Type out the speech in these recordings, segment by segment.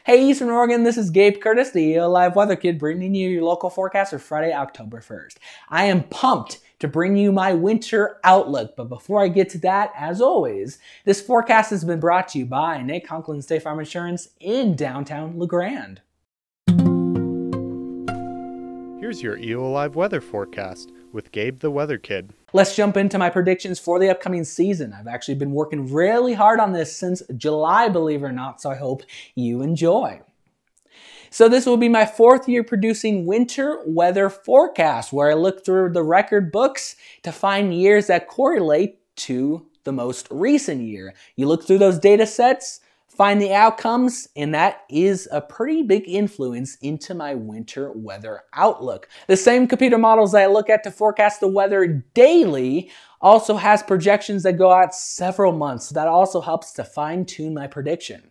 Hey Eastern Oregon, this is Gabe Curtis, the EOAlive Weather Kid, bringing you your local forecast for Friday, October 1st. I am pumped to bring you my winter outlook, but before I get to that, as always, this forecast has been brought to you by Conklin Insurance in downtown LeGrand. Here's your EOAlive weather forecast with Gabe the Weather Kid. Let's jump into my predictions for the upcoming season. I've actually been working really hard on this since July, believe it or not, so I hope you enjoy. So this will be my fourth year producing winter weather forecast, where I look through the record books to find years that correlate to the most recent year. You look through those data sets, find the outcomes, and that is a pretty big influence into my winter weather outlook. The same computer models that I look at to forecast the weather daily also has projections that go out several months. So that also helps to fine-tune my prediction.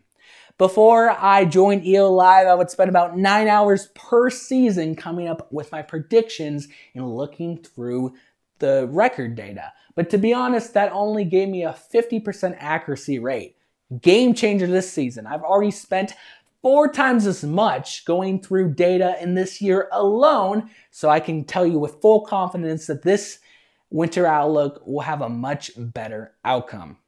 Before I joined EOAlive, I would spend about 9 hours per season coming up with my predictions and looking through the record data. But to be honest, that only gave me a 50% accuracy rate. Game changer this season. I've already spent 4 times as much going through data in this year alone, so I can tell you with full confidence that this winter outlook will have a much better outcome.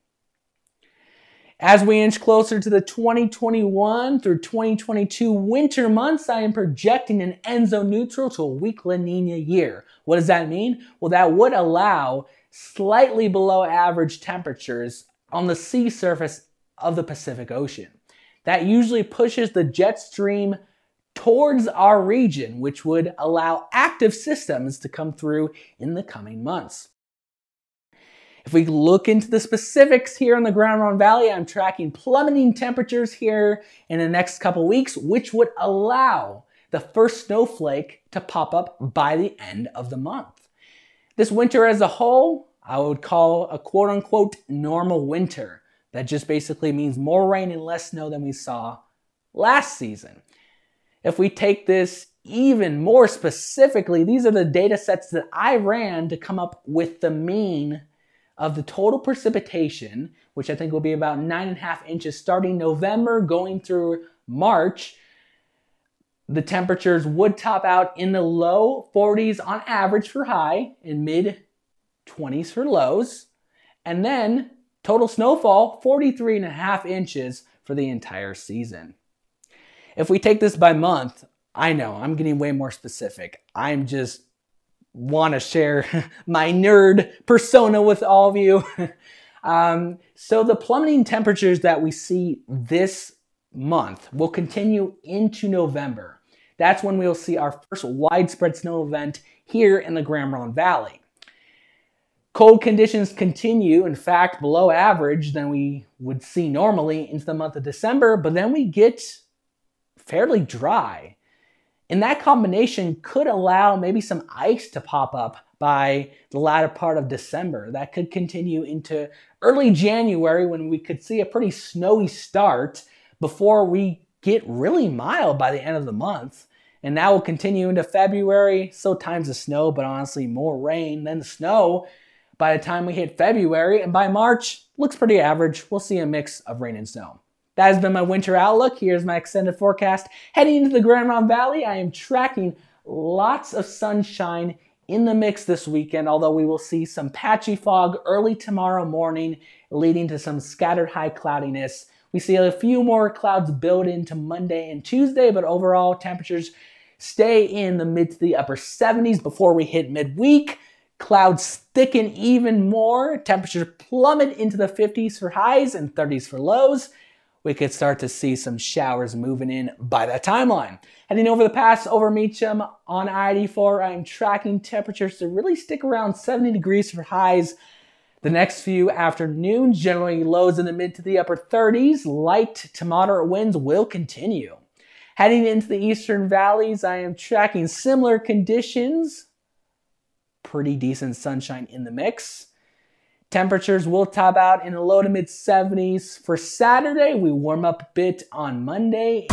As we inch closer to the 2021 through 2022 winter months, I am projecting an ENSO neutral to a weak La Nina year. What does that mean? Well, that would allow slightly below average temperatures on the sea surface of the Pacific Ocean. That usually pushes the jet stream towards our region, which would allow active systems to come through in the coming months. If we look into the specifics here in the Grand Ronde Valley, I'm tracking plummeting temperatures here in the next couple weeks, which would allow the first snowflake to pop up by the end of the month. This winter as a whole, I would call a quote-unquote normal winter. That just basically means more rain and less snow than we saw last season. If we take this even more specifically, these are the data sets that I ran to come up with the mean of the total precipitation, which I think will be about 9.5 inches starting November going through March. The temperatures would top out in the low 40s on average for high and mid 20s for lows. And then total snowfall, 43.5 inches for the entire season. If we take this by month, I know I'm getting way more specific. I'm just want to share my nerd persona with all of you. So the plummeting temperatures that we see this month will continue into November. That's when we'll see our first widespread snow event here in the Grand Ronde Valley. Cold conditions continue, in fact, below average than we would see normally into the month of December, but then we get fairly dry. And that combination could allow maybe some ice to pop up by the latter part of December. That could continue into early January when we could see a pretty snowy start before we get really mild by the end of the month. And that will continue into February, so times the snow, but honestly more rain than snow by the time we hit February, and by March, looks pretty average. We'll see a mix of rain and snow. That has been my winter outlook. Here's my extended forecast. Heading into the Grand Ronde Valley, I am tracking lots of sunshine in the mix this weekend, although we will see some patchy fog early tomorrow morning, leading to some scattered high cloudiness. We see a few more clouds build into Monday and Tuesday, but overall temperatures stay in the mid to the upper 70s before we hit midweek. Clouds thicken even more, temperatures plummet into the 50s for highs and 30s for lows. We could start to see some showers moving in by that timeline. Heading over the pass over MEACHAM on I-84, I'm tracking temperatures to really stick around 70 degrees for highs. The next few afternoons, generally lows in the mid to the upper 30s, light to moderate winds will continue. Heading into the eastern valleys, I am tracking similar conditions. Pretty decent sunshine in the mix. Temperatures will top out in the low to mid 70s for Saturday. We warm up a bit on Monday.